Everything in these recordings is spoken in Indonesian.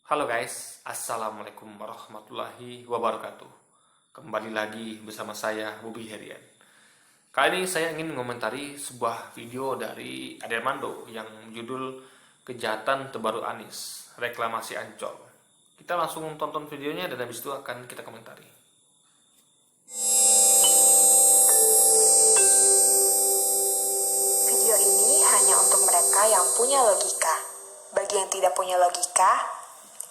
Halo guys, Assalamualaikum warahmatullahi wabarakatuh. Kembali lagi bersama saya, Bobi Herian. Kali ini saya ingin mengomentari sebuah video dari Ade Armando yang judul Kejahatan Terbaru Anies, Reklamasi Ancol. Kita langsung tonton videonya dan habis itu akan kita komentari. Video ini hanya untuk mereka yang punya logika. Bagi yang tidak punya logika,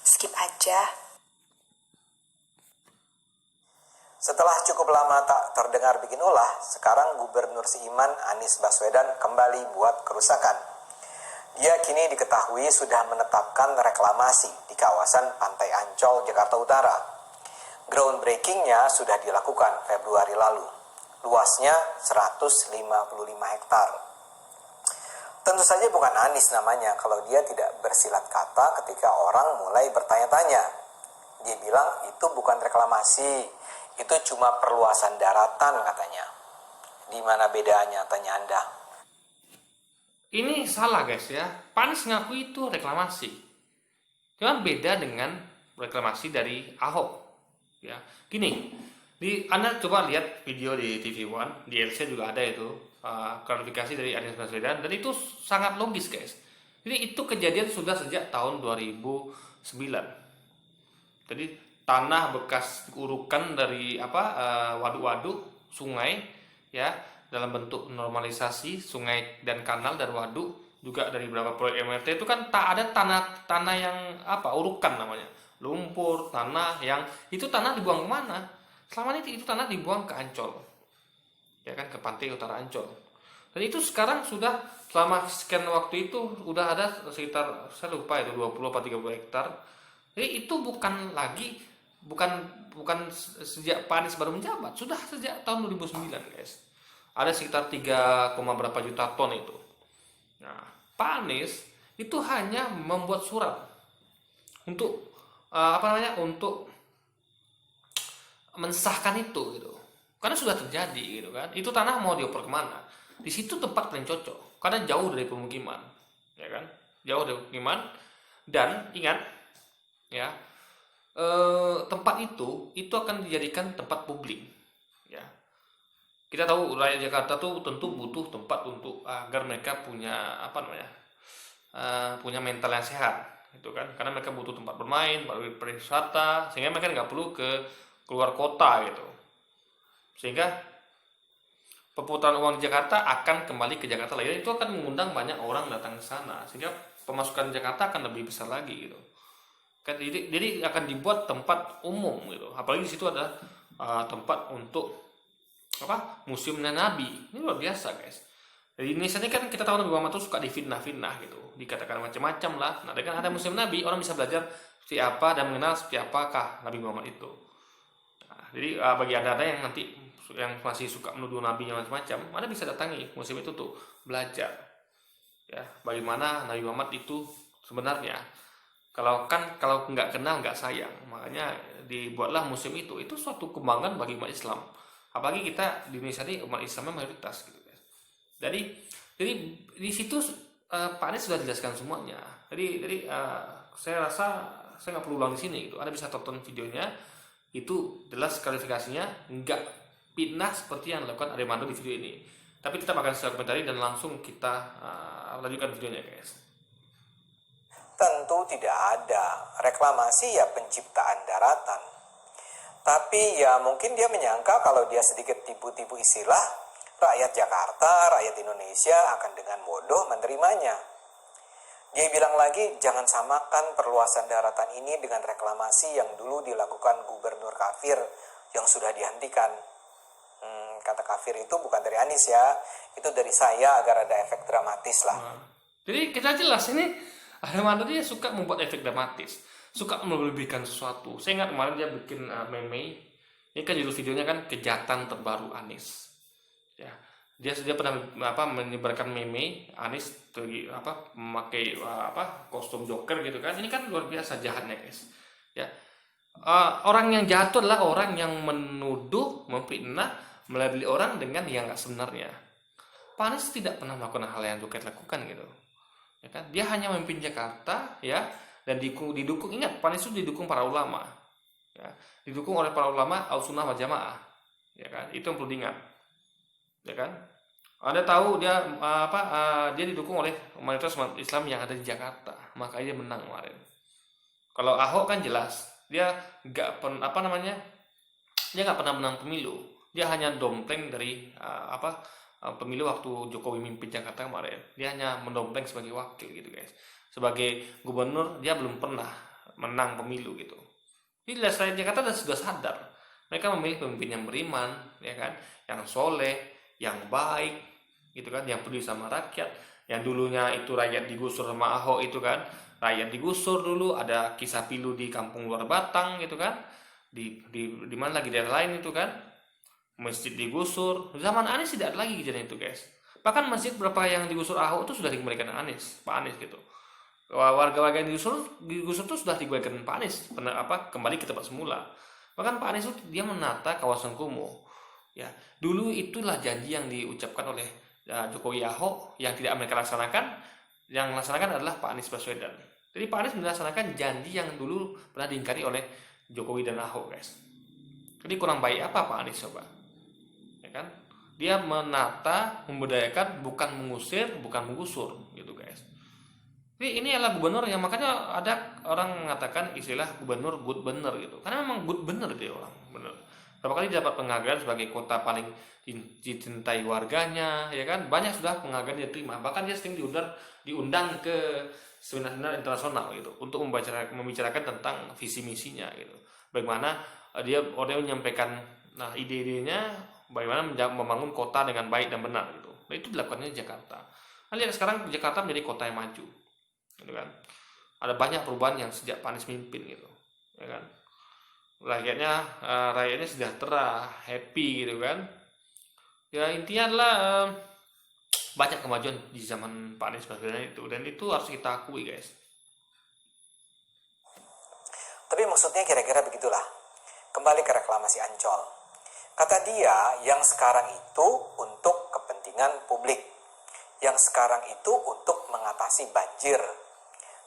skip aja. Setelah cukup lama tak terdengar bikin ulah, sekarang Gubernur Seiman Anies Baswedan kembali buat kerusakan. Dia kini diketahui sudah menetapkan reklamasi di kawasan Pantai Ancol, Jakarta Utara. Groundbreaking-nya sudah dilakukan Februari lalu. Luasnya 155 hektar. Tentu saja bukan Anies namanya kalau dia tidak bersilat kata ketika orang mulai bertanya-tanya. Dia bilang itu bukan reklamasi, itu cuma perluasan daratan katanya. Di mana bedanya, tanya Anda? Ini salah guys ya, Pak Anies ngaku itu reklamasi. Cuma beda dengan reklamasi dari Ahok. Ya, gini, Anda coba lihat video di TV One, di LC juga ada itu klarifikasi dari Anies Baswedan, dan itu sangat logis guys. Jadi itu kejadian sudah sejak tahun 2009. Jadi tanah bekas urukan dari waduk-waduk sungai ya, dalam bentuk normalisasi sungai dan kanal dan waduk, juga dari beberapa proyek MRT itu kan tak ada tanah yang urukan namanya, lumpur, tanah yang itu tanah dibuang kemana? Selama ini itu tanah dibuang ke Ancol, ya kan, ke pantai utara Ancol. Dan itu sekarang sudah selama sekian waktu itu udah ada sekitar, saya lupa itu 20 atau 30 hektar. Jadi itu bukan sejak Pak Anies baru menjabat, sudah sejak tahun 2009 guys. Ada sekitar 3, berapa juta ton itu. Nah, Pak Anies itu hanya membuat surat untuk untuk mensahkan itu gitu. Karena sudah terjadi gitu kan. Itu tanah mau dioper kemana? Di situ tempat paling cocok karena jauh dari pemukiman, ya kan? Jauh dari pemukiman, dan ingat ya, tempat itu akan dijadikan tempat publik. Ya, kita tahu rakyat Jakarta tuh tentu butuh tempat untuk agar mereka punya punya mental yang sehat, gitu kan? Karena mereka butuh tempat bermain, berwisata, sehingga mereka nggak perlu keluar kota gitu. Sehingga perputaran uang di Jakarta akan kembali ke Jakarta lagi. Itu akan mengundang banyak orang datang ke sana, sehingga pemasukan Jakarta akan lebih besar lagi gitu. Jadi akan dibuat tempat umum gitu. Apalagi di situ ada tempat untuk museumnya Nabi. Ini luar biasa guys. Jadi Indonesia ini kan kita tahu Nabi Muhammad itu suka difitnah-fitnah gitu, dikatakan macam-macam lah. Nah, dengan ada museum Nabi, orang bisa belajar seperti apa dan mengenal seperti apakah Nabi Muhammad itu. Nah, jadi bagi anda yang nanti yang masih suka menuduh Nabi yang macam-macam, Anda bisa datangi museum itu tuh, belajar ya bagaimana Nabi Muhammad itu sebenarnya. Kalau nggak kenal nggak sayang, makanya dibuatlah museum itu. Itu suatu kebanggaan bagi umat Islam. Apalagi kita di Indonesia ini umat Islamnya mayoritas gitu guys. Jadi di situ Pak Anies sudah jelaskan semuanya. Jadi saya rasa saya nggak perlu ulang di sini gitu. Anda bisa tonton videonya, itu jelas klarifikasinya, nggak fitnah seperti yang dilakukan Ade Armando di video ini. Tapi kita akan share komentari dan langsung kita lanjutkan videonya guys. Tentu tidak ada. Reklamasi ya penciptaan daratan. Tapi ya mungkin dia menyangka kalau dia sedikit tipu-tipu istilah, rakyat Jakarta, rakyat Indonesia akan dengan bodoh menerimanya. Dia bilang lagi, jangan samakan perluasan daratan ini dengan reklamasi yang dulu dilakukan Gubernur Kafir yang sudah dihentikan. Kata kafir itu bukan dari Anies ya, itu dari saya agar ada efek dramatis lah. Jadi kita jelas ini Ade Armando dia suka membuat efek dramatis, suka melebihkan sesuatu. Saya ingat kemarin dia bikin meme. Ini kan judul videonya kan Kejahatan Terbaru Anies. Ya, dia pernah menyebarkan meme Anies memakai kostum Joker gitu kan. Ini kan luar biasa jahatnya guys. Ya, orang yang jahat itu adalah orang yang menuduh, memfitnah, melabeli orang dengan yang nggak sebenarnya. Pak Anies tidak pernah melakukan hal yang Joker lakukan gitu. Ya kan? Dia hanya memimpin Jakarta ya dan didukung, ingat PANIS itu didukung para ulama, ya, didukung oleh para ulama Ahlussunnah wal Jamaah, ya kan, itu yang perlu diingat, ya kan. Anda tahu dia dia didukung oleh mayoritas umat Islam yang ada di Jakarta, makanya dia menang kemarin. Kalau Ahok kan jelas dia nggak dia nggak pernah menang pemilu, dia hanya dompleng dari pemilu waktu Jokowi mimpin Jakarta kemarin, dia hanya mendompleng sebagai wakil gitu guys, sebagai gubernur dia belum pernah menang pemilu gitu. Jadi rakyat Jakarta sudah sadar, mereka memilih pemimpin yang beriman, ya kan, yang soleh, yang baik, gitu kan, yang peduli sama rakyat. Yang dulunya itu rakyat digusur sama Ahok itu kan, rakyat digusur dulu, ada kisah pilu di kampung luar Batang gitu kan, di mana lagi daerah lain itu kan, masjid digusur. Zaman Anies tidak ada lagi kejadian itu guys. Bahkan masjid berapa yang digusur Ahok itu sudah dikembalikan Pak Anies gitu. Warga-warga yang digusur itu sudah dikembalikan Pak Anies, kembali ke tempat semula. Bahkan Pak Anies itu dia menata kawasan kumuh. Ya, dulu itulah janji yang diucapkan oleh Jokowi Ahok yang tidak mereka laksanakan. Yang laksanakan adalah Pak Anies Baswedan. Jadi Pak Anies melaksanakan janji yang dulu pernah diingkari oleh Jokowi dan Ahok guys. Jadi kurang baik apa Pak Anies coba? Ya kan? Dia menata, membudayakan, bukan mengusir, bukan menggusur gitu guys. Jadi ini adalah gubernur yang makanya ada orang mengatakan istilah gubernur good bener gitu. Karena memang good bener dia orang, bener. Berapa kali dapat penghargaan sebagai kota paling dicintai warganya, ya kan? Banyak sudah penghargaan dia terima. Bahkan dia sering diundang ke seminar internasional gitu untuk membicarakan tentang visi misinya gitu. Bagaimana dia menyampaikan ide-idenya, bagaimana membangun kota dengan baik dan benar gitu. Nah, itu dilakukannya di Jakarta. Nah, lihat sekarang Jakarta menjadi kota yang maju. Gitu kan. Ada banyak perubahan yang sejak Pak Anies mimpin gitu. Ya kan? Rakyatnya sejahtera, happy gitu kan. Ya intinya adalah banyak kemajuan di zaman Pak Anies Baswedan itu, dan itu harus kita akui guys. Tapi maksudnya kira-kira begitulah. Kembali ke reklamasi Ancol. Kata dia, yang sekarang itu untuk kepentingan publik. Yang sekarang itu untuk mengatasi banjir.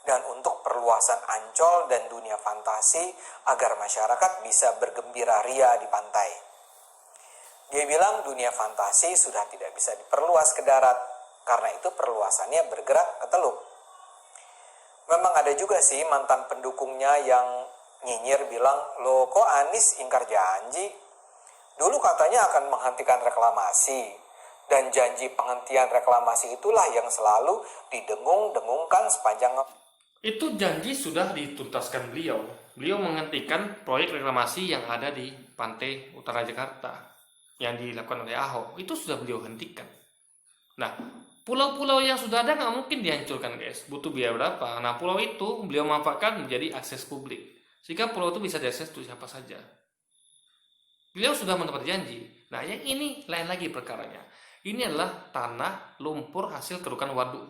Dan untuk perluasan Ancol dan dunia fantasi agar masyarakat bisa bergembira ria di pantai. Dia bilang dunia fantasi sudah tidak bisa diperluas ke darat, karena itu perluasannya bergerak ke teluk. Memang ada juga sih mantan pendukungnya yang nyinyir bilang, loh kok Anies ingkar janji? Dulu katanya akan menghentikan reklamasi, dan janji penghentian reklamasi itulah yang selalu didengung-dengungkan sepanjang. Itu janji sudah dituntaskan beliau. Beliau menghentikan proyek reklamasi yang ada di pantai utara Jakarta yang dilakukan oleh Ahok. Itu sudah beliau hentikan. Nah, pulau-pulau yang sudah ada nggak mungkin dihancurkan guys. Butuh biaya berapa? Nah, pulau itu beliau manfaatkan menjadi akses publik. Sehingga pulau itu bisa diakses untuk siapa saja. Beliau sudah menepati janji. Nah, yang ini lain lagi perkaranya. Ini adalah tanah lumpur hasil kerukan waduk.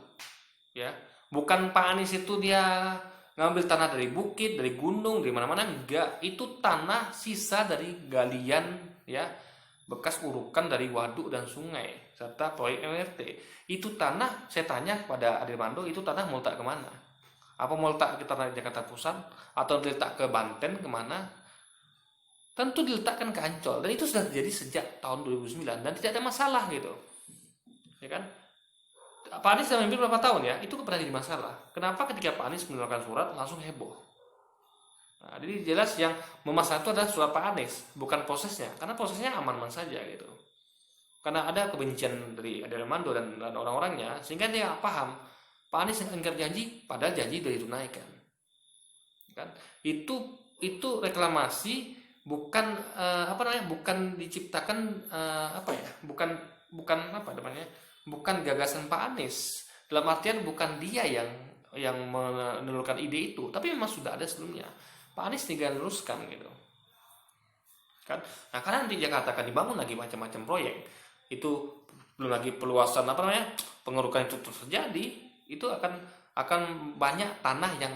Ya. Bukan Pak Anies itu dia ngambil tanah dari bukit, dari gunung, dari mana-mana, enggak. Itu tanah sisa dari galian ya, bekas urukan dari waduk dan sungai serta proyek MRT. Itu tanah, saya tanya pada Adirmando, itu tanah mau letak kemana? Apa mau letak ke tanah Jakarta Pusat atau diletak ke Banten kemana? Tentu diletakkan ke Ancol, dan itu sudah terjadi sejak tahun 2009 dan tidak ada masalah gitu. Ya kan? Pak Anies sudah memimpin berapa tahun ya, itu pernah jadi masalah. Kenapa ketika Pak Anies mengeluarkan surat langsung heboh? Nah, jadi jelas yang memasalah itu adalah surat Pak Anies, bukan prosesnya, karena prosesnya aman-aman saja gitu. Karena ada kebencian dari Adirmando dan orang-orangnya, sehingga dia paham Pak Anies yang ingkar janji, padahal janji sudah ditunaikan. Kan? Itu reklamasi bukan bukan diciptakan bukan gagasan Pak Anies, dalam artian bukan dia yang menelurkan ide itu, tapi memang sudah ada sebelumnya. Pak Anies tinggal meneruskan gitu kan. Nah, karena nanti Jakarta akan dibangun lagi macam-macam proyek, itu belum lagi perluasan pengerukan itu terus terjadi, itu akan banyak tanah yang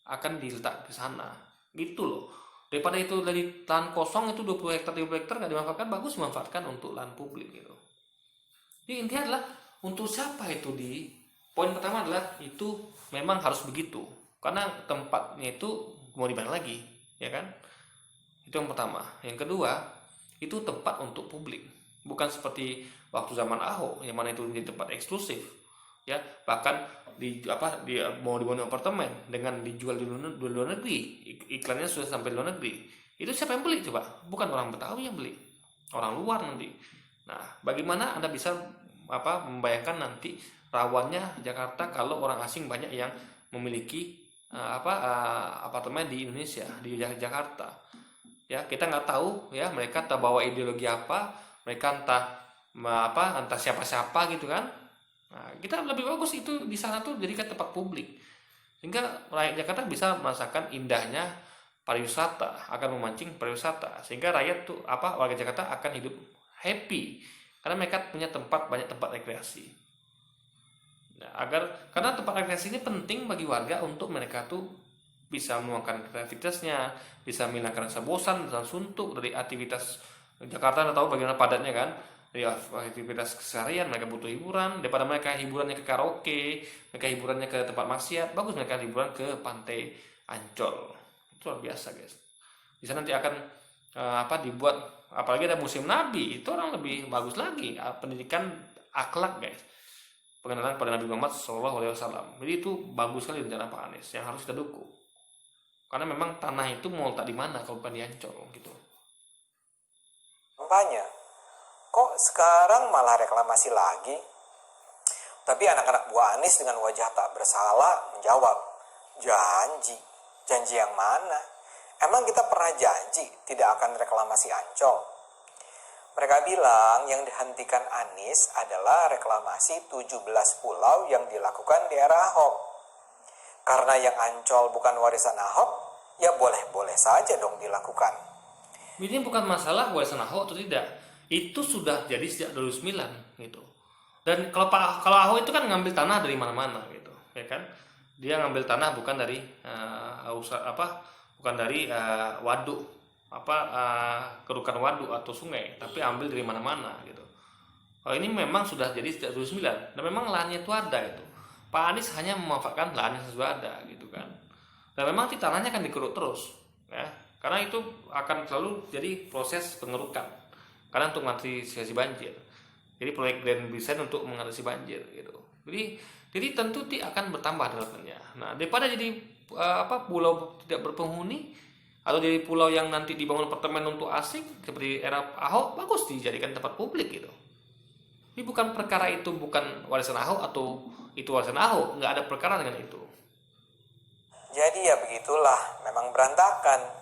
akan diletak ke sana gitu loh. Daripada itu dari lahan kosong itu 20 hektar 30 hektar nggak dimanfaatkan, bagus dimanfaatkan untuk lahan publik gitu. Jadi intinya adalah untuk siapa itu poin pertama adalah itu memang harus begitu. karena tempatnya itu mau di mana lagi, ya kan? Itu yang pertama. Yang kedua, itu tempat untuk publik, bukan seperti waktu zaman Ahok yang mana itu menjadi tempat eksklusif, ya. Bahkan mau dibangun apartemen dengan dijual di luar negeri, iklannya sudah sampai luar negeri. Itu siapa yang beli coba? Bukan orang Betawi yang beli, orang luar nanti. Nah, bagaimana Anda bisa membayangkan nanti rawannya Jakarta kalau orang asing banyak yang memiliki apartemen di Indonesia, di Jakarta. Ya, kita nggak tahu ya, mereka bawa ideologi apa, mereka entah siapa-siapa gitu kan. Nah, kita lebih bagus itu di sana tuh jadikan tempat publik, sehingga rakyat Jakarta bisa merasakan indahnya pariwisata, akan memancing pariwisata, sehingga rakyat tuh warga Jakarta akan hidup happy karena mereka punya banyak tempat rekreasi. Nah, karena tempat rekreasi ini penting bagi warga untuk mereka tuh bisa meluangkan kreativitasnya, bisa menghilangkan rasa bosan dan suntuk dari aktivitas Jakarta. Anda tahu bagaimana padatnya kan, dari aktivitas keseharian. Mereka butuh hiburan, daripada mereka hiburannya ke karaoke, mereka hiburannya ke tempat maksiat, bagus mereka hiburan ke pantai Ancol. Itu luar biasa guys. Di sana nanti akan dibuat, apalagi ada musim Nabi, itu orang lebih bagus lagi pendidikan akhlak guys, pengenalan pada Nabi Muhammad SAW. Jadi itu bagus sekali rencana Pak Anies yang harus kita dukung. Karena memang tanah itu mau tak di mana kalau bukan di Ancol gitu. Kampanye, kok sekarang malah reklamasi lagi? Tapi anak-anak buah Anies dengan wajah tak bersalah menjawab, janji yang mana? Emang kita pernah janji tidak akan reklamasi Ancol? Mereka bilang yang dihentikan Anies adalah reklamasi 17 pulau yang dilakukan di era Ahok. Karena yang Ancol bukan warisan Ahok, ya boleh-boleh saja dong dilakukan. Ini bukan masalah warisan Ahok atau tidak. Itu sudah jadi sejak 2009 gitu. Dan kalau Ahok itu kan ngambil tanah dari mana-mana gitu, ya kan? Dia ngambil tanah bukan dari waduk, kerukan waduk atau sungai, tapi ambil dari mana-mana gitu. Kalau ini memang sudah jadi sejak 2009 dan memang lahannya itu ada itu. Pak Anies hanya memanfaatkan lahan yang sudah ada gitu kan. Dan memang tanahnya akan dikeruk terus ya. Karena itu akan selalu jadi proses pengerukan. Karena untuk mengantisipasi banjir. Jadi proyek grand design untuk mengatasi banjir gitu. Jadi tentu akan bertambah developmentnya. Nah, daripada jadi pulau tidak berpenghuni atau jadi pulau yang nanti dibangun apartemen untuk asing seperti era Ahok, bagus dijadikan tempat publik gitu. Ini bukan perkara itu bukan warisan Ahok atau itu warisan Ahok, nggak ada perkara dengan itu. Jadi ya begitulah, memang berantakan.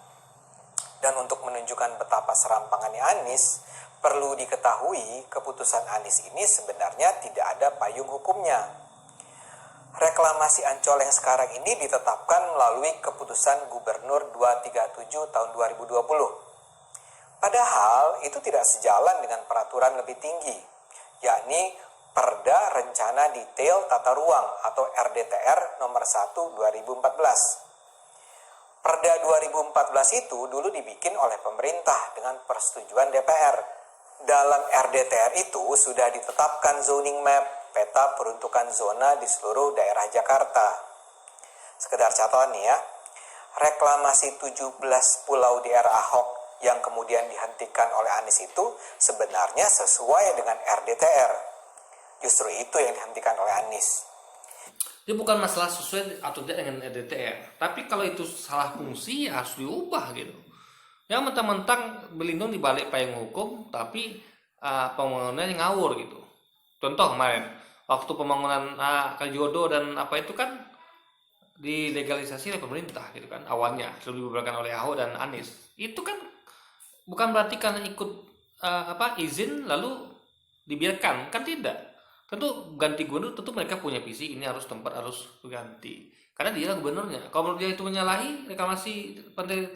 Dan untuk menunjukkan betapa serampangannya Anies, perlu diketahui keputusan Anies ini sebenarnya tidak ada payung hukumnya. Reklamasi Ancol yang sekarang ini ditetapkan melalui keputusan Gubernur 237 tahun 2020. Padahal itu tidak sejalan dengan peraturan lebih tinggi, yakni Perda Rencana Detail Tata Ruang atau RDTR nomor 1 2014. Perda 2014 itu dulu dibikin oleh pemerintah dengan persetujuan DPR. Dalam RDTR itu sudah ditetapkan zoning map, peta peruntukan zona di seluruh daerah Jakarta. Sekedar catatan nih ya, reklamasi 17 pulau di era Ahok yang kemudian dihentikan oleh Anies itu sebenarnya sesuai dengan RDTR. Justru itu yang dihentikan oleh Anies. Itu bukan masalah sesuai atau tidak dengan RDTR. Tapi kalau itu salah fungsi ya harus diubah gitu. Yang mentang-mentang berlindung di balik payung hukum, tapi pembangunannya ngawur gitu. Contoh kemarin, waktu pembangunan Kalijodo dan apa itu kan dilegalisasi oleh pemerintah gitu kan. Awalnya sebelum dibubarkan oleh Ahok dan Anies. Itu kan bukan berarti karena ikut izin lalu dibiarkan, kan tidak. Tentu ganti gubernur, tentu mereka punya visi ini tempat harus ganti karena dia gubernurnya. Kalau menurut dia itu menyalahi reklamasi pantai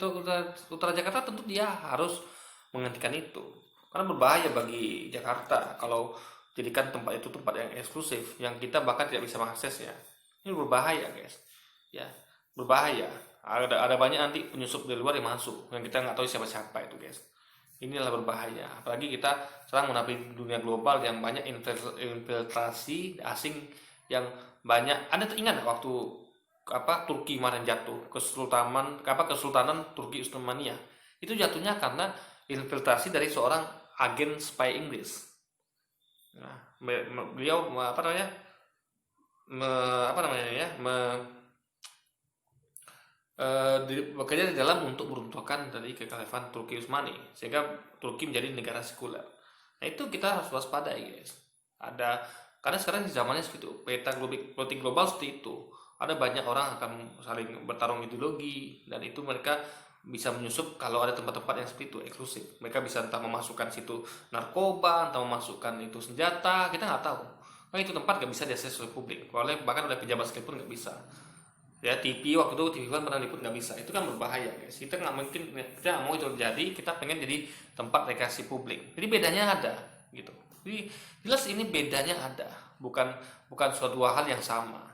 utara Jakarta, tentu dia harus menghentikan itu karena berbahaya bagi Jakarta kalau jadikan tempat itu tempat yang eksklusif yang kita bahkan tidak bisa mengaksesnya. Ini berbahaya guys ya, berbahaya. Ada banyak nanti penyusup dari luar yang masuk yang kita nggak tahu siapa itu guys. Inilah berbahaya, apalagi kita sekarang menghadapi dunia global yang banyak infiltrasi asing yang banyak. Anda ingat waktu Turki kemarin jatuh, Kesultanan Turki Utsmania. Itu jatuhnya karena infiltrasi dari seorang agen spy Inggris. Nah, beliau bekerja di dalam untuk meruntuhkan dari kekhalifahan Turki Utsmani, sehingga Turki menjadi negara sekuler. Nah, itu kita harus waspadai, guys. Karena sekarang di zamannya segitu, peta politik global seperti itu. Ada banyak orang akan saling bertarung ideologi, dan itu mereka bisa menyusup kalau ada tempat-tempat yang seperti itu eksklusif. Mereka bisa entah memasukkan situ narkoba, entah memasukkan itu senjata, kita nggak tahu. Nah, itu tempat nggak bisa diakses oleh publik, bahkan oleh pejabat sekalipun nggak bisa. Ya, TV waktu itu TV One pernah liput, nggak bisa. Itu kan berbahaya, guys. Kita nggak mau itu terjadi. Kita pengen jadi tempat rekreasi publik. Jadi bedanya ada, gitu. Jadi jelas ini bedanya ada, bukan suatu hal yang sama.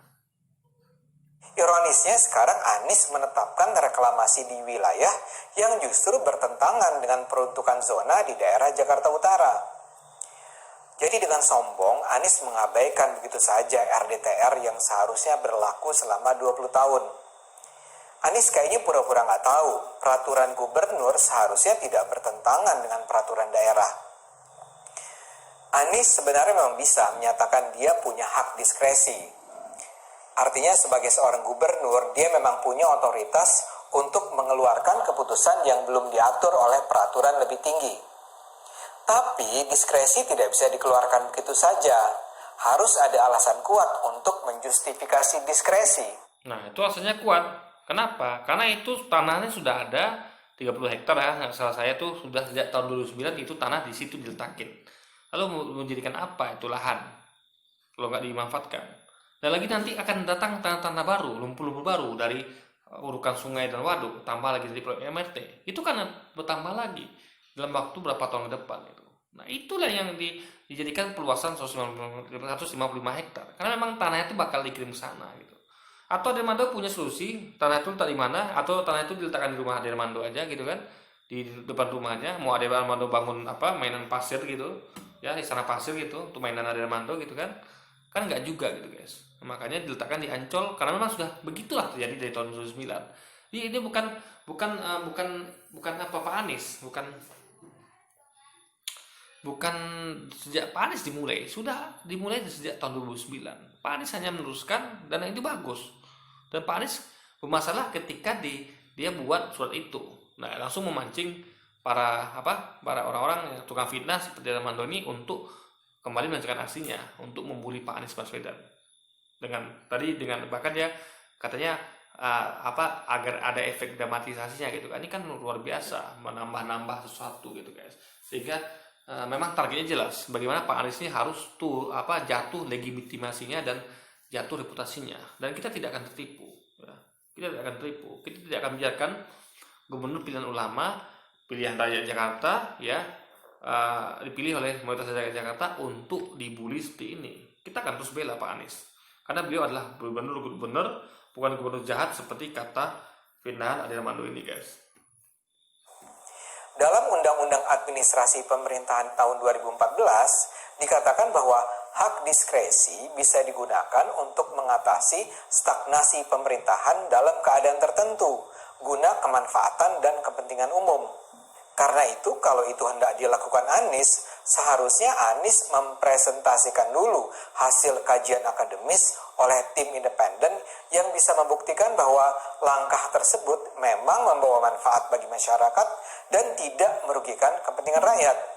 Ironisnya sekarang Anies menetapkan reklamasi di wilayah yang justru bertentangan dengan peruntukan zona di daerah Jakarta Utara. Jadi dengan sombong, Anies mengabaikan begitu saja RDTR yang seharusnya berlaku selama 20 tahun. Anies kayaknya pura-pura nggak tahu, peraturan gubernur seharusnya tidak bertentangan dengan peraturan daerah. Anies sebenarnya memang bisa menyatakan dia punya hak diskresi. Artinya sebagai seorang gubernur, dia memang punya otoritas untuk mengeluarkan keputusan yang belum diatur oleh peraturan lebih tinggi. Tapi diskresi tidak bisa dikeluarkan begitu saja. Harus ada alasan kuat untuk menjustifikasi diskresi. Nah, itu alasannya kuat. Kenapa? Karena itu tanahnya sudah ada 30 hektar ya. Salah saya tuh sudah sejak tahun 2009 itu tanah di situ diletakin. Lalu mau menjadikan apa itu lahan kalau nggak dimanfaatkan? Dan lagi nanti akan datang tanah-tanah baru, lumpur-lumpur baru dari urukan sungai dan waduk, tambah lagi dari proyek MRT. Itu kan bertambah lagi dalam waktu berapa tahun ke depan itu. Nah, itulah yang dijadikan perluasan 155 hektar. Karena memang tanahnya itu bakal dikirim ke sana gitu. Atau Adirmando punya solusi, tanah itu letak di mana, atau tanah itu diletakkan di rumah Adirmando aja gitu kan. Di depan rumahnya, mau Adirmando bangun mainan pasir gitu, ya istana pasir gitu, untuk mainan Adirmando gitu kan. Kan nggak juga gitu, guys. Makanya diletakkan di Ancol karena memang sudah begitulah terjadi dari tahun 2009. Jadi ini bukan apa-apa Anies, bukan sejak Pak Anies dimulai, sudah dimulai sejak tahun 2009. Pak Anies hanya meneruskan dan itu bagus. Dan Pak Anies bermasalah ketika dia buat surat itu. Nah, langsung memancing para orang-orang yang tukang fitnah seperti Armando ini untuk kembali melanjutkan aksinya untuk membuli Pak Anies Baswedan. Dengan bahkan dia katanya agar ada efek dramatisasinya gitu kan. Ini kan luar biasa, menambah-nambah sesuatu gitu, guys. Sehingga memang targetnya jelas bagaimana Pak Anies ini harus jatuh legitimasinya dan jatuh reputasinya, dan kita tidak akan tertipu ya. Kita tidak akan membiarkan gubernur pilihan ulama, pilihan rakyat Jakarta ya dipilih oleh mayoritas rakyat Jakarta untuk dibully seperti ini. Kita akan terus bela Pak Anies karena beliau adalah gubernur, bukan gubernur jahat seperti kata Firdaus Adirmando ini, guys. Dalam Undang-Undang Administrasi Pemerintahan tahun 2014, dikatakan bahwa hak diskresi bisa digunakan untuk mengatasi stagnasi pemerintahan dalam keadaan tertentu, guna kemanfaatan dan kepentingan umum. Karena itu, kalau itu hendak dilakukan Anies, seharusnya Anies mempresentasikan dulu hasil kajian akademis oleh tim independen yang bisa membuktikan bahwa langkah tersebut memang membawa manfaat bagi masyarakat dan tidak merugikan kepentingan rakyat.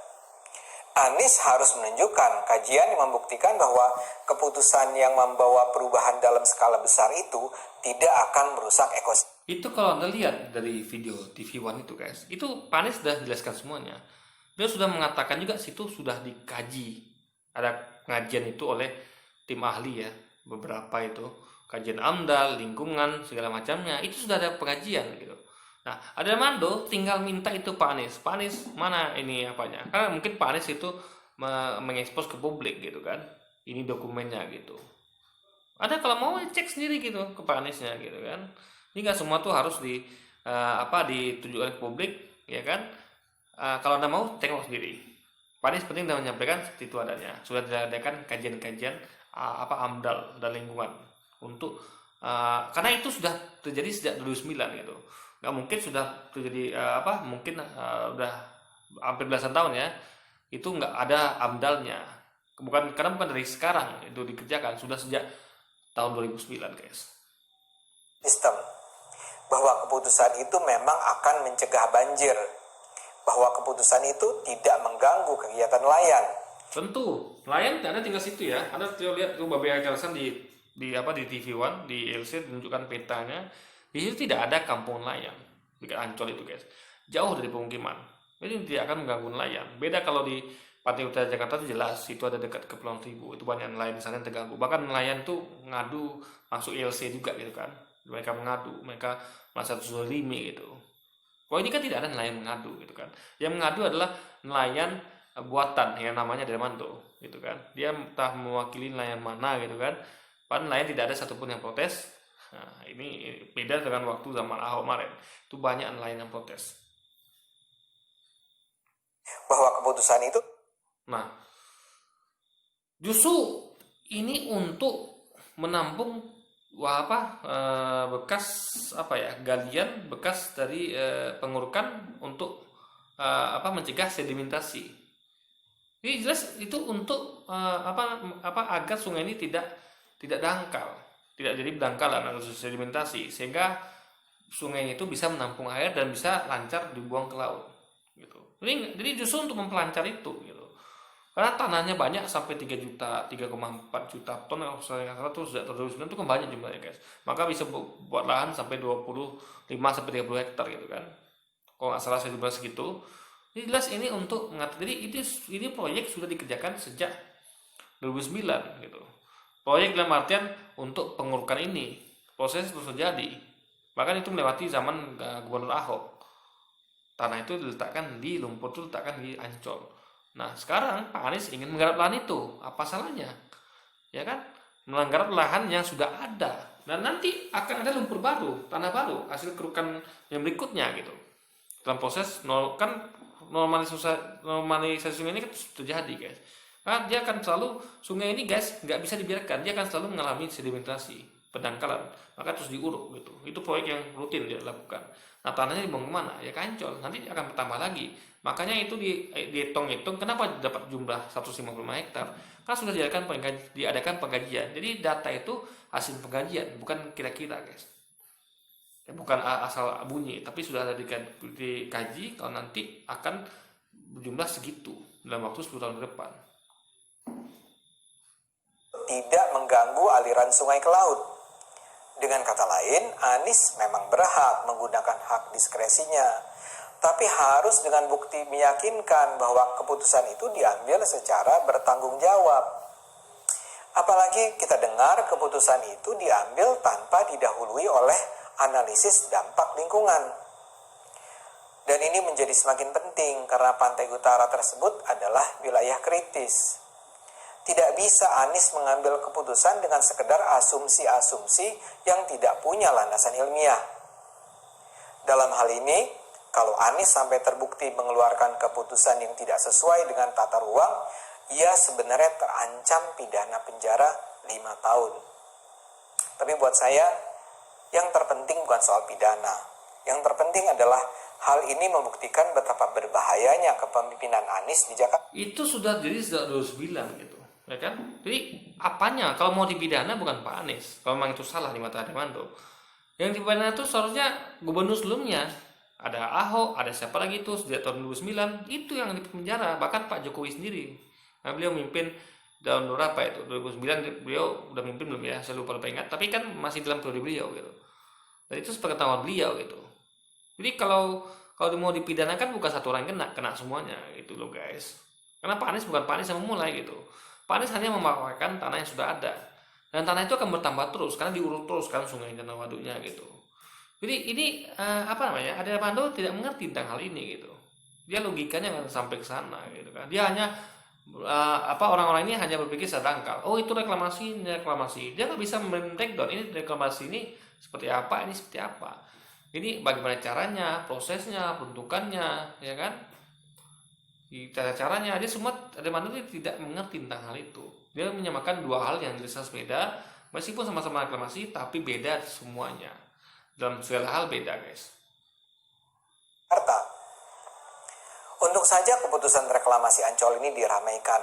Anies harus menunjukkan kajian yang membuktikan bahwa keputusan yang membawa perubahan dalam skala besar itu tidak akan merusak ekosistem. Itu kalau Anda lihat dari video TV One itu, guys, itu Pak Anies sudah jelaskan semuanya. Dia sudah mengatakan juga situ sudah dikaji. Ada pengajian itu oleh tim ahli ya, beberapa itu kajian AMDAL, lingkungan, segala macamnya. Itu sudah ada pengajian gitu. Nah, Adirmando tinggal minta itu Pak Anies. Pak Anies, mana ini apanya? Karena mungkin Pak Anies itu mengekspos ke publik gitu kan. Ini dokumennya gitu. Ada kalau mau cek sendiri gitu ke Pak Aniesnya gitu kan. Ini nggak semua tuh harus ditunjukkan ke publik, ya kan? Kalau Anda mau tengok sendiri. Pak Anies penting dalam menyampaikan seperti itu adanya. Sudah diadakan kajian-kajian AMDAL dan lingkungan untuk Karena itu sudah terjadi sejak 2009 gitu. Nggak mungkin sudah terjadi mungkin udah hampir belasan tahun ya. Itu nggak ada amdalnya. Karena bukan dari sekarang itu dikerjakan, sudah sejak tahun 2009, guys. Sistem bahwa keputusan itu memang akan mencegah banjir, bahwa keputusan itu tidak mengganggu kegiatan nelayan. Tentu, nelayan ada tinggal situ ya. Anda coba lihat tuh Babe Akalsan di TV One, di LC menunjukkan petanya. Di situ tidak ada kampung nelayan di Ancol itu, guys. Jauh dari pemukiman. Jadi tidak akan mengganggu nelayan. Beda kalau di Pantai Utara Jakarta itu jelas, itu ada dekat ke Pulau Seribu, itu banyak nelayan di sana yang terganggu. Bahkan nelayan tuh ngadu masuk ILC juga gitu kan. Mereka mengadu, mereka merasa terzalimi gitu. Kalau ini kan tidak ada nelayan mengadu gitu kan. Yang mengadu adalah nelayan buatan yang namanya Delmanto gitu kan. Dia entah mewakili nelayan mana gitu kan. Padahal nelayan tidak ada satupun yang protes. Nah, ini beda dengan waktu zaman Ahok kemarin. Itu banyak nelayan yang protes. Bahwa keputusan itu Nah, justru ini untuk menampung bekas galian bekas dari pengurukan untuk mencegah sedimentasi. Ini jelas itu untuk agar sungai ini tidak dangkal, tidak jadi dangkalan atau sedimentasi, sehingga sungai itu bisa menampung air dan bisa lancar dibuang ke laut gitu. Jadi justru untuk mempelancar itu gitu. Karena tanahnya banyak sampai 3 juta, 3,4 juta ton kalau saya nggak salah tuh sejak tahun 2009 itu kan banyak jumlahnya, guys. Maka bisa buat lahan sampai 25 sampai 30 hektar gitu kan. Kalau nggak salah saya jumlah segitu. Ini jelas ini untuk mengatur. Jadi ini proyek sudah dikerjakan sejak 2009 gitu. Proyek dalam artian untuk pengurukan ini proses terus terjadi. Bahkan itu melewati zaman Gubernur Ahok. Tanah itu diletakkan di lumpur itu diletakkan di Ancol. Nah, sekarang Pak Anies ingin menggarap lahan itu. Apa salahnya? Ya kan? Menggarap lahan yang sudah ada. Dan nanti akan ada lumpur baru, tanah baru, hasil kerukan yang berikutnya gitu. Dalam proses normalisasi sungai ini kan terjadi, guys. Nah, dia akan selalu, sungai ini, guys, nggak bisa dibiarkan. Dia akan selalu mengalami sedimentasi, pendangkalan. Maka terus diuruk gitu. Itu proyek yang rutin dia lakukan. Nah, tanahnya dibuang kemana? Ya ke Ancol. Nanti akan bertambah lagi. Makanya itu dihitung-hitung kenapa dapat jumlah 155 hektar. Karena sudah diadakan pengkajian. Jadi data itu hasil pengkajian, bukan kira-kira, guys. Ya, bukan asal bunyi, tapi sudah ada dikaji kalau nanti akan berjumlah segitu dalam waktu 10 tahun ke depan. tidak mengganggu aliran sungai ke laut. Dengan kata lain, Anies memang berhak menggunakan hak diskresinya, tapi harus dengan bukti meyakinkan bahwa keputusan itu diambil secara bertanggung jawab. Apalagi kita dengar keputusan itu diambil tanpa didahului oleh analisis dampak lingkungan. Dan ini menjadi semakin penting karena pantai utara tersebut adalah wilayah kritis. Tidak bisa Anies mengambil keputusan dengan sekedar asumsi-asumsi yang tidak punya landasan ilmiah. Dalam hal ini, kalau Anies sampai terbukti mengeluarkan keputusan yang tidak sesuai dengan tata ruang, ia sebenarnya terancam pidana penjara 5 tahun. Tapi buat saya, yang terpenting bukan soal pidana. Yang terpenting adalah hal ini membuktikan betapa berbahayanya kepemimpinan Anies di Jakarta. Itu sudah jadi sejak 2009 gitu, ya kan? Jadi apanya? Kalau mau dipidana bukan Pak Anies. Kalau memang itu salah di mata Armando. Yang dipidana itu seharusnya gubernur sebelumnya. Ada Ahok, ada siapa lagi itu sejak tahun 2009 itu yang dipenjara. Bahkan Pak Jokowi sendiri. Nah, beliau mimpin tahun berapa itu? 2009 beliau udah mimpin belum ya? Saya lupa ingat. Tapi kan masih dalam periode beliau gitu. Dan itu sepengetahuan beliau gitu. Jadi kalau mau dipidanakan bukan satu orang yang kena semuanya gitu loh, guys. Karena Pak Anies bukan Pak Anies yang memulai gitu. Pak Anies hanya memanfaatkan tanah yang sudah ada. Dan tanah itu akan bertambah terus karena diuruk terus kan sungai dan waduknya gitu. Jadi ini Ade Armando tidak mengerti tentang hal ini gitu. Dia logikanya nggak sampai ke sana gitu kan. Dia hanya orang-orang ini hanya berpikir secara dangkal. Oh, itu reklamasi. Dia nggak bisa men-breakdown ini reklamasi ini seperti apa, ini seperti apa. Ini bagaimana caranya, prosesnya, bentukannya, ya kan? Cara-caranya dia semua Ade Armando tidak mengerti tentang hal itu. Dia menyamakan dua hal yang jelas beda Meskipun sama-sama reklamasi, tapi beda semuanya. Dalam segala hal beda, guys. Jakarta. Untuk saja keputusan reklamasi Ancol ini diramaikan.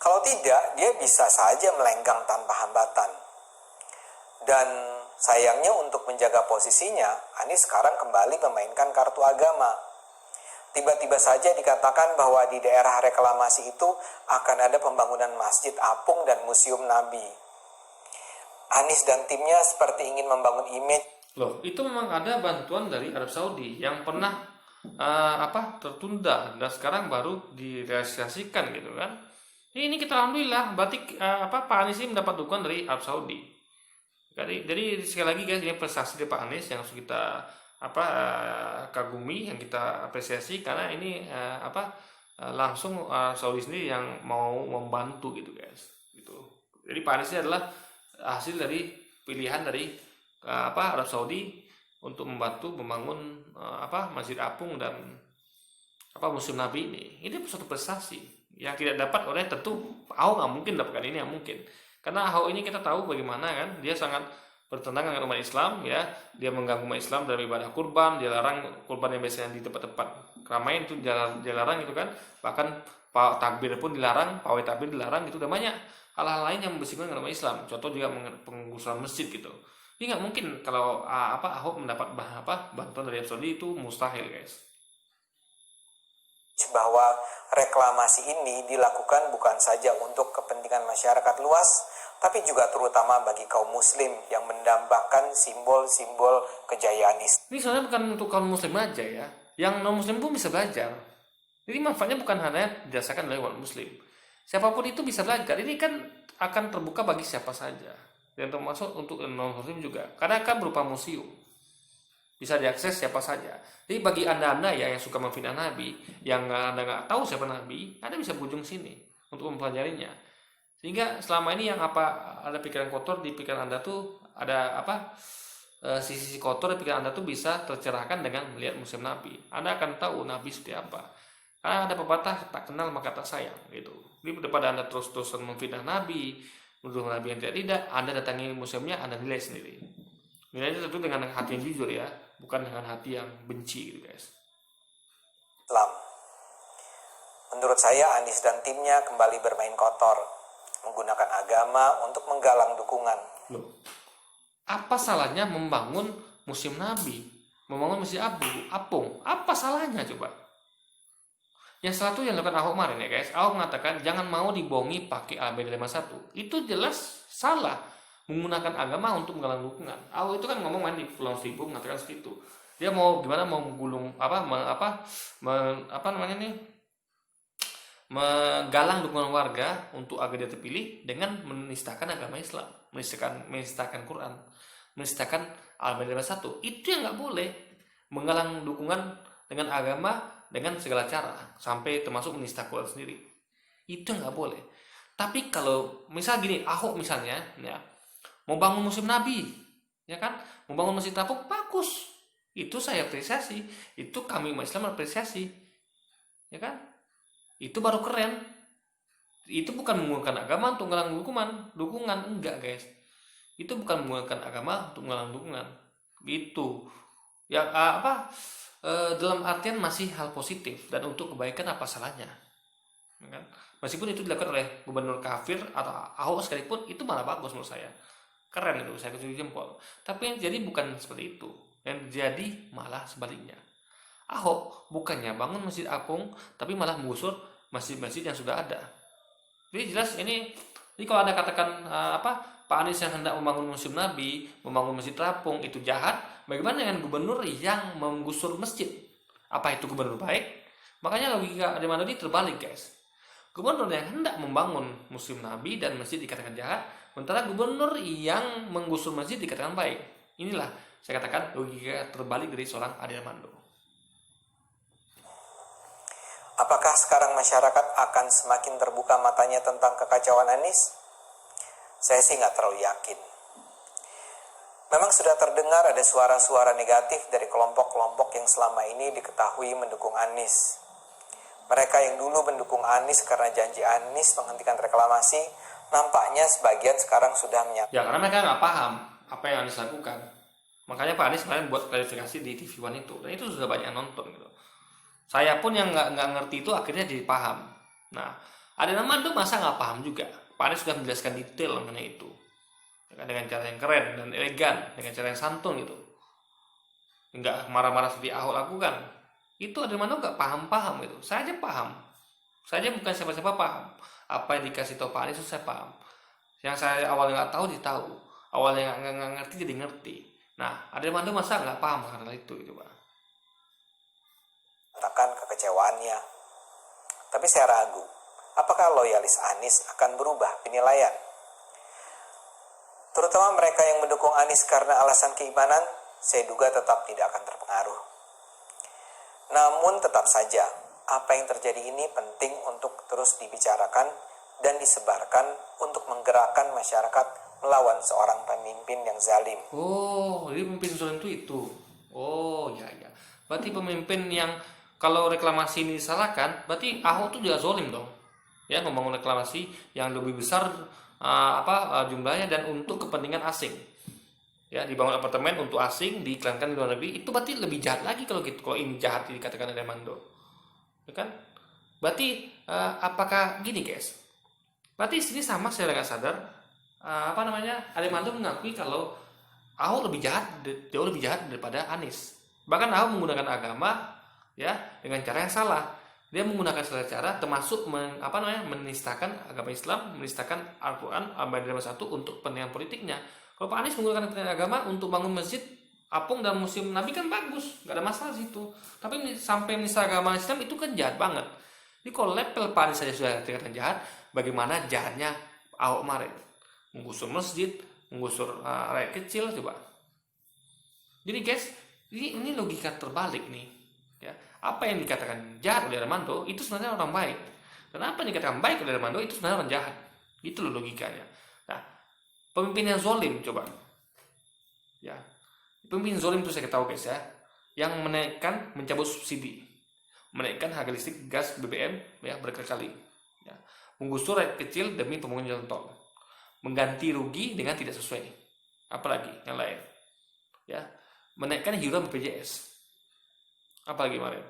Kalau tidak, dia bisa saja melenggang tanpa hambatan. Dan sayangnya untuk menjaga posisinya, Anies sekarang kembali memainkan kartu agama. Tiba-tiba saja dikatakan bahwa di daerah reklamasi itu akan ada pembangunan masjid apung dan museum Nabi. Anies dan timnya seperti ingin membangun image. Loh, itu memang ada bantuan dari Arab Saudi yang pernah tertunda dan sekarang baru direalisasikan gitu kan. Ini kita alhamdulillah berarti Pak Anies ini mendapat dukungan dari Arab Saudi. Jadi sekali lagi guys, ini prestasi dari Pak Anies yang harus kita kagumi, yang kita apresiasi karena ini langsung Saudi sendiri yang mau membantu gitu guys. Gitu. Jadi Pak Anies ini adalah hasil dari pilihan dari Arab Saudi untuk membantu membangun Masjid Apung dan Museum Nabi ini. Ini suatu prestasi yang tidak dapat oleh tentu Ahok nggak mungkin dapatkan ini, yang mungkin karena Ahok ini kita tahu bagaimana kan, dia sangat bertentangan dengan umat Islam ya, dia mengganggu umat Islam dalam ibadah kurban, dia larang kurban yang biasanya di tempat-tempat keramaian itu dia larang itu kan, bahkan takbir pun dilarang, pawai takbir dilarang, itu udah banyak hal-hal lain yang bersinggungan dengan umat Islam. Contoh juga penggusuran masjid gitu. Ini nggak mungkin kalau Ahok mendapat bantuan dari Arab Saudi, itu mustahil guys. Bahwa reklamasi ini dilakukan bukan saja untuk kepentingan masyarakat luas, tapi juga terutama bagi kaum muslim yang mendambakan simbol-simbol kejayaan Islam. Ini sebenarnya bukan untuk kaum muslim aja ya, yang non muslim pun bisa belajar. Jadi manfaatnya bukan hanya dirasakan oleh umat muslim, siapapun itu bisa belajar. Ini kan akan terbuka bagi siapa saja, dan termasuk untuk non muslim juga, karena akan berupa museum, bisa diakses siapa saja. Jadi bagi anda ya yang suka memfitnah Nabi, yang anda nggak tahu siapa Nabi, anda bisa berkunjung sini untuk mempelajarinya. Sehingga selama ini yang ada pikiran kotor di pikiran anda tuh, ada sisi kotor di pikiran anda tuh bisa tercerahkan dengan melihat museum Nabi. Anda akan tahu Nabi seperti apa. Karena ada pepatah, tak kenal maka tak sayang gitu. Jadi daripada anda terus-terusan memfitnah Nabi, menuduh Nabi yang tidak, anda datangi museumnya, anda nilai sendiri. Nilainya tentu dengan hati yang jujur ya, bukan dengan hati yang benci gitu guys. Islam. Menurut saya Anies dan timnya kembali bermain kotor, menggunakan agama untuk menggalang dukungan. Loh, apa salahnya membangun museum Nabi, membangun masjid apung? Apa salahnya coba? Yang salah itu yang dilakukan Ahok kemarin ya guys. Ahok mengatakan jangan mau dibohongi pakai ABD 51. Itu jelas salah, menggunakan agama untuk menggalang dukungan. Ahok itu kan ngomong di Pulau Seribu mengatakan seperti itu. Dia mau gimana, mau menggulung menggalang dukungan warga untuk agar dia terpilih dengan menistakan agama Islam, menistakan Quran, menistakan Al-Maidah 1. Itu yang nggak boleh, menggalang dukungan dengan agama dengan segala cara sampai termasuk menista Quran sendiri. Itu nggak boleh. Tapi kalau misal gini, Ahok misalnya ya mau bangun museum Nabi, ya kan, mau bangun masjid apung, bagus. Itu saya apresiasi, itu kami umat Islam apresiasi, ya kan? Itu baru keren. Itu bukan menggunakan agama untuk menggalang dukungan, enggak guys. Itu bukan menggunakan agama untuk menggalang dukungan. Gitu. Ya dalam artian masih hal positif dan untuk kebaikan, apa salahnya? Ya kan? Meskipun itu dilakukan oleh gubernur kafir atau Ahok sekalipun, itu malah bagus menurut saya. Keren itu, saya kasih jempol. Tapi yang jadi bukan seperti itu. Yang jadi malah sebaliknya. Ahok bukannya bangun masjid apung, tapi malah menggusur masjid-masjid yang sudah ada. Jadi jelas ini kalau ada katakan Pak Anies yang hendak membangun museum Nabi, membangun masjid apung itu jahat, bagaimana dengan gubernur yang menggusur masjid? Apa itu gubernur baik? Makanya logika dari mana terbalik guys. Gubernur yang hendak membangun museum Nabi dan masjid dikatakan jahat, sementara gubernur yang menggusur masjid dikatakan baik. Inilah saya katakan logika terbalik dari seorang Ade Armando. Apakah sekarang masyarakat akan semakin terbuka matanya tentang kekacauan Anies? Saya sih nggak terlalu yakin. Memang sudah terdengar ada suara-suara negatif dari kelompok-kelompok yang selama ini diketahui mendukung Anies. Mereka yang dulu mendukung Anies karena janji Anies menghentikan reklamasi, Nampaknya sebagian sekarang sudah Ya karena mereka nggak paham apa yang Anies lakukan. Makanya Pak Anies kemarin buat klarifikasi di TV One itu, dan itu sudah banyak yang nonton gitu. Saya pun yang nggak ngerti itu akhirnya jadi paham. Nah, ada nama itu masa nggak paham juga. Pak Anies sudah menjelaskan detail mengenai itu, ya kan, dengan cara yang keren dan elegan, dengan cara yang santun gitu. Nggak marah-marah seperti Ahok lakukan. Itu ada mana nggak paham-paham gitu. Saya aja paham. Saya aja bukan siapa-siapa paham. Apa yang dikasih tahu Pak Anies itu saya paham. Yang saya awalnya nggak tahu dia tahu. Awalnya nggak ngerti jadi ngerti. Nah, ada mana masa nggak paham karena itu gitu Pak. Katakan kekecewaannya. Tapi saya ragu, apakah loyalis Anies akan berubah penilaian? Terutama mereka yang mendukung Anies karena alasan keimanan, saya duga tetap tidak akan terpengaruh. Namun tetap saja, apa yang terjadi ini penting untuk terus dibicarakan dan disebarkan untuk menggerakkan masyarakat melawan seorang pemimpin yang zalim. Oh, jadi pemimpin zalim itu. Oh, ya ya. Berarti pemimpin yang kalau reklamasi ini disalahkan, berarti Ahok itu juga zalim dong. Ya, membangun reklamasi yang lebih besar jumlahnya dan untuk kepentingan asing. Ya, dibangun apartemen untuk asing, diiklankan di luar negeri, itu berarti lebih jahat lagi kalau gitu. Kalau ini jahat dikatakan oleh Mando. Ya kan? Berarti apakah gini, guys? Berarti sini sama saya nggak sadar Aremando mengakui kalau Ahok lebih jahat, jauh lebih jahat daripada Anies. Bahkan Ahok menggunakan agama ya dengan cara yang salah. Dia menggunakan segala cara termasuk menistakan agama Islam, menistakan Al-Qur'an Al-Baqarah 1 untuk kepentingan politiknya. Kalau Pak Anies menggunakan kepentingan agama untuk bangun masjid apung dalam museum Nabi kan bagus, nggak ada masalah di situ. Tapi sampai menista agama Islam itu kan jahat banget. Jadi kalau level Pak Anies saja sudah dikatakan jahat, bagaimana jahatnya Ahok kemarin? Menggusur masjid, menggusur rakyat kecil coba. Jadi guys, ini logika terbalik nih. Ya, apa yang dikatakan jahat oleh Armando itu sebenarnya orang baik. Dan apa yang dikatakan baik oleh Armando itu sebenarnya orang jahat. Itu loh logikanya. Nah, pemimpin yang zalim coba. Ya. Pemimpin zalim itu saya tahu guys ya, yang menaikkan mencabut subsidi, menaikkan harga listrik, gas, BBM ya berkali-kali. Ya. Menggusur rakyat kecil demi pembangunan jalan tol. Mengganti rugi dengan tidak sesuai. Apalagi yang lain. Ya. Menaikkan iuran BPJS. Apalagi kemarin.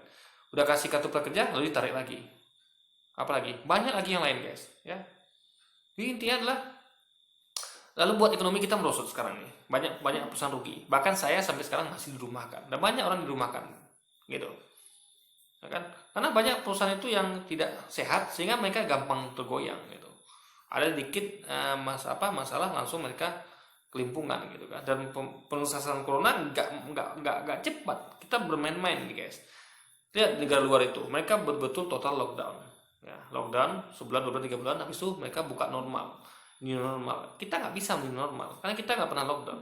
Udah kasih kartu prakerja lalu ditarik lagi. Apalagi banyak lagi yang lain guys, ya. Jadi intinya adalah lalu buat ekonomi kita merosot sekarang nih. Banyak perusahaan rugi. Bahkan saya sampai sekarang masih dirumahkan. Dan banyak orang dirumahkan. Gitu. Ya kan? Karena banyak perusahaan itu yang tidak sehat sehingga mereka gampang tergoyang gitu. Ada dikit masalah langsung mereka kelimpungan gitu kan. Dan pengusahaan corona nggak cepat. Kita bermain-main nih guys. Lihat negara luar itu, mereka betul total lockdown. Ya, lockdown sebulan, 2 bulan, 3 bulan, habis itu mereka buka normal, new normal. Kita nggak bisa new normal karena kita nggak pernah lockdown.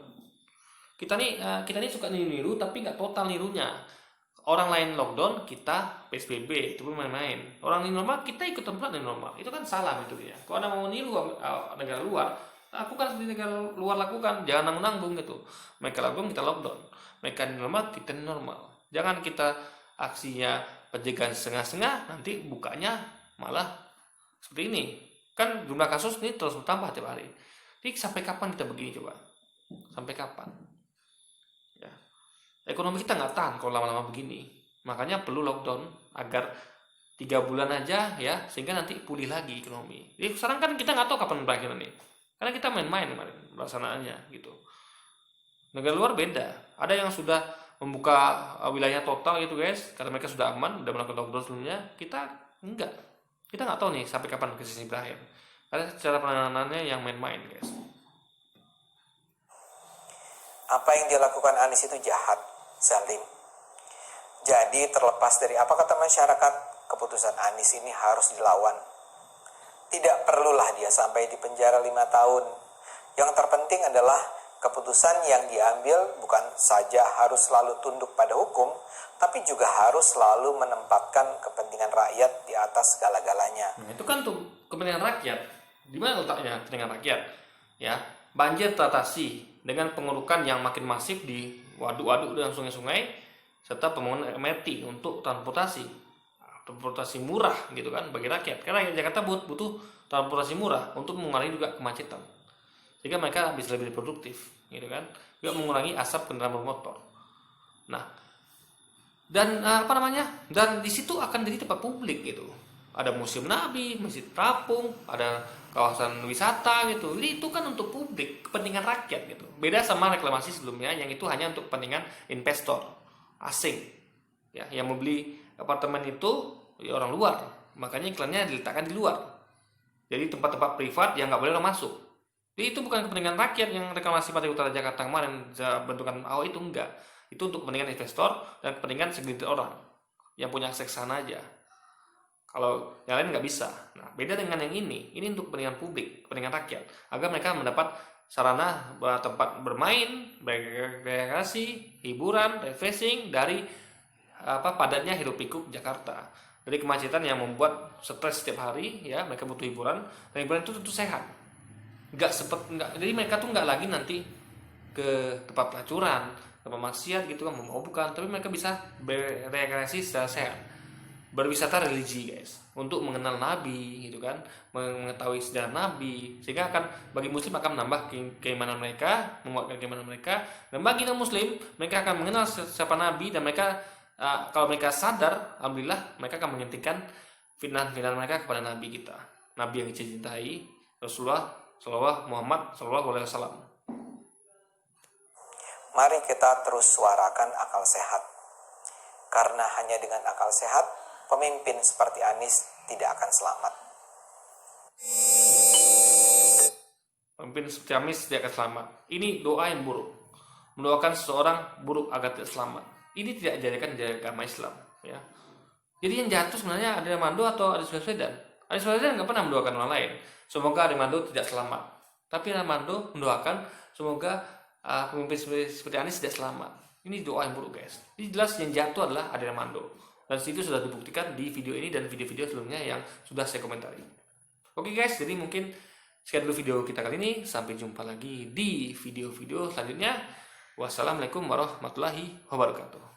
Kita nih suka niru tapi nggak total nirunya. Orang lain lockdown, kita PSBB, itu pun main-main. Orang new normal, kita ikut tempat new normal. Itu kan salah metodenya. Kalau Anda mau niru negara luar, lakukan seperti negara luar lakukan, jangan nanggung-nanggung gitu. Mereka lockdown, kita lockdown. Mereka new normal, kita new normal. Jangan kita aksinya pencegahan setengah-setengah, nanti bukanya malah seperti ini. Kan jumlah kasus ini terus bertambah tiap hari. Jadi sampai kapan kita begini coba? Sampai kapan? Ya. Ekonomi kita nggak tahan kalau lama-lama begini. Makanya perlu lockdown agar 3 bulan aja ya, sehingga nanti pulih lagi ekonomi. Jadi sekarang kan kita nggak tahu kapan berakhir nih. Karena kita main-main kemarin pelaksanaannya gitu. Negara luar beda. Ada yang sudah membuka wilayah total gitu guys, karena mereka sudah aman, sudah melakukan lockdown sebelumnya. Kita enggak. Kita nggak tahu nih sampai kapan krisis ini berakhir. Karena cara penanganannya yang main-main guys. Apa yang dilakukan Anies itu jahat, zalim. Jadi terlepas dari apa kata masyarakat, keputusan Anies ini harus dilawan. Tidak perlulah dia sampai di penjara 5 tahun. Yang terpenting adalah keputusan yang diambil bukan saja harus selalu tunduk pada hukum, tapi juga harus selalu menempatkan kepentingan rakyat di atas segala-galanya. Nah, itu kan tuh kepentingan rakyat. Di mana letaknya kepentingan rakyat? Ya, banjir teratasi dengan pengerukan yang makin masif di waduk-waduk dan sungai-sungai serta pembangunan MRT untuk transportasi. transportasi murah gitu kan bagi rakyat, karena Jakarta butuh transportasi murah untuk mengurangi juga kemacetan, sehingga mereka bisa lebih produktif gitu kan, juga mengurangi asap kendaraan bermotor. Nah, dan dan di situ akan jadi tempat publik gitu, ada museum Nabi, masjid terapung, ada kawasan wisata gitu. Jadi itu kan untuk publik, kepentingan rakyat gitu. Beda sama reklamasi sebelumnya yang itu hanya untuk kepentingan investor asing. Ya, yang mau beli apartemen itu ya orang luar. Makanya iklannya diletakkan di luar. Jadi tempat-tempat privat yang nggak boleh orang masuk. Jadi itu bukan kepentingan rakyat yang reklamasi Pantai Utara Jakarta kemarin bentukan AO itu enggak. Itu untuk kepentingan investor dan kepentingan segelintir orang yang punya akses sana aja. Kalau yang lain nggak bisa. Nah, beda dengan yang ini untuk kepentingan publik, kepentingan rakyat, agar mereka mendapat sarana tempat bermain, rekreasi, hiburan, refreshing dari padatnya hiruk pikuk Jakarta, dari kemacetan yang membuat stres setiap hari. Ya, mereka butuh hiburan, dan hiburan itu tentu sehat. Jadi mereka tuh nggak lagi nanti ke tempat pelacuran, tempat maksiat gitu kan, bukan, tapi mereka bisa berekreasi secara sehat, berwisata religi guys, untuk mengenal Nabi gitu kan, mengetahui sejarah Nabi, sehingga akan bagi muslim akan menambah keimanan mereka, menguatkan keimanan mereka, dan bagi non muslim mereka akan mengenal siapa Nabi, dan mereka kalau mereka sadar, alhamdulillah mereka akan menghentikan fitnah-fitnah mereka kepada Nabi kita, Nabi yang dicintai, Rasulullah Shallallahu Muhammad Shallallahu Alaihi Wasallam. Mari kita terus suarakan akal sehat, karena hanya dengan akal sehat pemimpin seperti Anies tidak akan selamat. Pemimpin seperti Anies tidak akan selamat. Ini doa yang buruk, mendoakan seseorang buruk agar tidak selamat. Ini tidak diajarkan di agama Islam. Ya. Jadi yang jatuh sebenarnya Ade Armando atau Anies Baswedan. Anies Baswedan nggak pernah mendoakan orang lain semoga Ade Armando tidak selamat, tapi Armando mendoakan semoga pemimpin seperti Anies tidak selamat. Ini doa yang buruk guys. Ini jelas yang jatuh adalah Ade Armando, dan itu sudah dibuktikan di video ini dan video-video sebelumnya yang sudah saya komentari. Oke guys, jadi mungkin sekian dulu video kita kali ini. Sampai jumpa lagi di video-video selanjutnya. Wassalamualaikum warahmatullahi wabarakatuh.